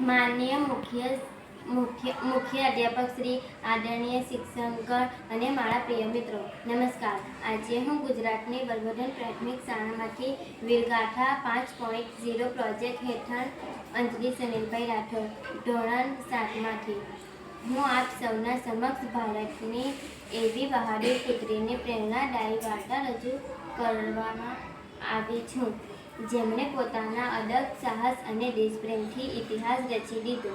માનનીય મુખ્ય અધ્યાપક શ્રી, આદરણીય શિક્ષકગણ અને મારા પ્રિય મિત્રો, નમસ્કાર. આજે હું ગુજરાતની વર્બોધન પ્રાથમિક શાળામાંથી વીરગાથા 5.0 પ્રોજેક્ટ હેઠળ અંજલિ સુનિલભાઈ રાઠોડ, ધોરણ 7 માંથી હું આપ સૌના સમક્ષ ભારતની એવી બહાદુર પુત્રીની પ્રેરણાદાયી વાર્તા રજૂ કરવામાં આવી છું, જેમણે પોતાના અડગ સાહસ અને દેશપ્રેમથી ઇતિહાસ રચી દીધો.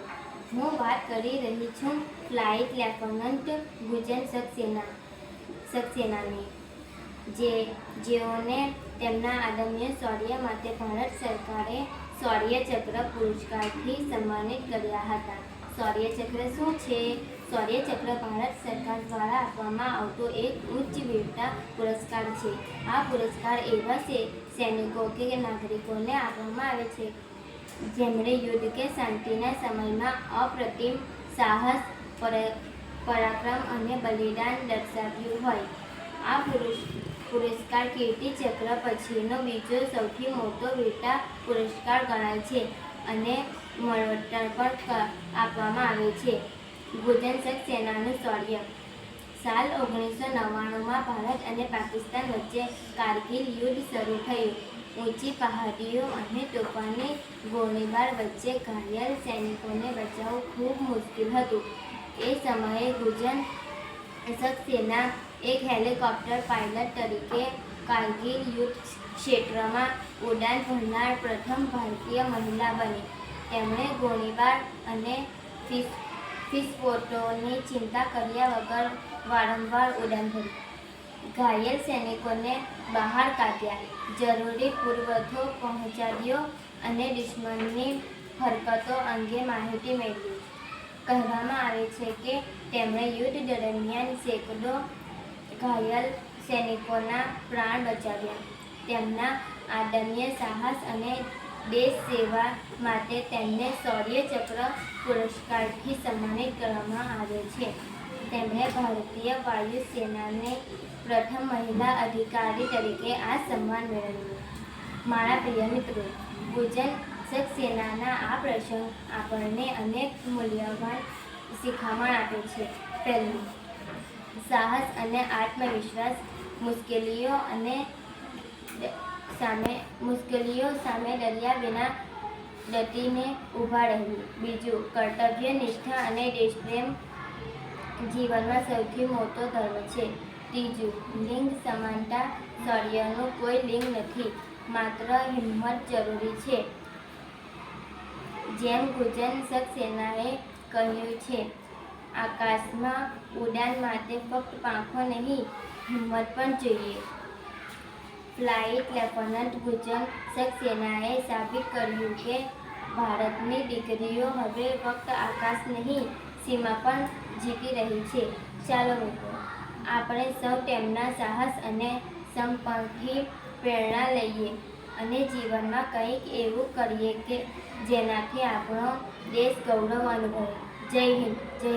હું વાત કરી રહી છું ફ્લાઇટ લેફ્ટનન્ટ ગુંજન સક્સેનાની, જેઓને તેમના અદમ્ય શૌર્ય માટે ભારત સરકારે શૌર્ય ચક્ર પુરસ્કારથી સન્માનિત કર્યા હતા. શૌર્ય ચક્ર શું છે? શૌર્ય ચક્ર ભારત સરકાર દ્વારા આપવામાં આવતો એક ઉચ્ચ વીરતા પુરસ્કાર છે. આ પુરસ્કાર એવા સૈનિકો કે નાગરિકોને આપવામાં આવે છે જેમણે યુદ્ધ કે શાંતિના સમયમાં અપ્રતિમ સાહસ, પરાક્રમ અને બલિદાન દર્શાવ્યું હોય. આ પુરસ્કાર કીર્તિ ચક્ર પછીનો બીજો સૌથી મોટો વીરતા પુરસ્કાર ગણાય છે અને મરણોત્તર પણ આપવામાં આવે છે. ગુંજન સક્સેનાનું શૌર્ય. સાલ 1999માં ભારત અને પાકિસ્તાન વચ્ચે કારગિલ યુદ્ધ શરૂ થયું. ઊંચી પહાડીઓ અને તોફાની ગોળીબાર વચ્ચે ઘાયલ સૈનિકોને બચાવવું ખૂબ મુશ્કેલ હતું. એ સમયે ગુંજન સક્સેના એક હેલિકોપ્ટર પાયલટ તરીકે કારગિલ યુદ્ધ ક્ષેત્રમાં ઉડાન ભરનાર પ્રથમ ભારતીય મહિલા બની. તેમણે ગોળીબાર અને વિસ્ફોટોની ચિંતા કર્યા વગર વારંવાર ઉડાન ભરી, ઘાયલ સૈનિકોને બહાર કાઢ્યા, જરૂરી પુરવઠો પહોંચાડ્યો અને દુશ્મનની હરકતો અંગે માહિતી મેળવી. કહેવામાં આવે છે કે તેમણે યુદ્ધ દરમિયાન સેંકડો ઘાયલ સૈનિકોના પ્રાણ બચાવ્યા. તેમના અદમ્ય સાહસ અને દેશ સેવા માટે તેમને શૌર્ય ચક્ર પુરસ્કારથી સન્માનિત કરવામાં આવે છે. તેમણે ભારતીય વાયુ સેનાની પ્રથમ મહિલા અધિકારી તરીકે આ સન્માન મેળવ્યું. મારા પ્રિય મિત્રો, ગુંજન સક્સેનાના આ પ્રસંગ આપણને અનેક મૂલ્યવાન શિખામણ આપે છે. પહેલું, સાહસ અને આત્મવિશ્વાસ. મુશ્કેલીઓ સામે ડર્યા વિના ડટીને ઊભા રહેવું. બીજું, કર્તવ્ય નિષ્ઠા અને દેશપ્રેમ જીવનમાં સૌથી મોટો ધર્મ છે. ત્રીજું, લિંગ સમાનતા. શૌર્યનું કોઈ લિંગ નથી, માત્ર હિંમત જરૂરી છે. જેમ ગુંજન સક્સેનાએ કહ્યું છે, આકાશમાં ઉડાન માટે ફક્ત પાંખો નહીં, હિંમત પણ જોઈએ. ફ્લાઇટ લેફ્ટનન્ટ ગુંજન સક્સેનાએ સાબિત કર્યું કે ભારતની દીકરીઓ હવે ફક્ત આકાશ નહીં, સીમા પણ જીતી રહી છે. ચાલો મિત્રો, આપણે સૌ તેમના સાહસ અને સમર્પણથી પ્રેરણા લઈએ અને જીવનમાં કંઈક એવું કરીએ કે જેનાથી આપણો દેશ ગૌરવ અનુભવે. જય હિન્દ, જય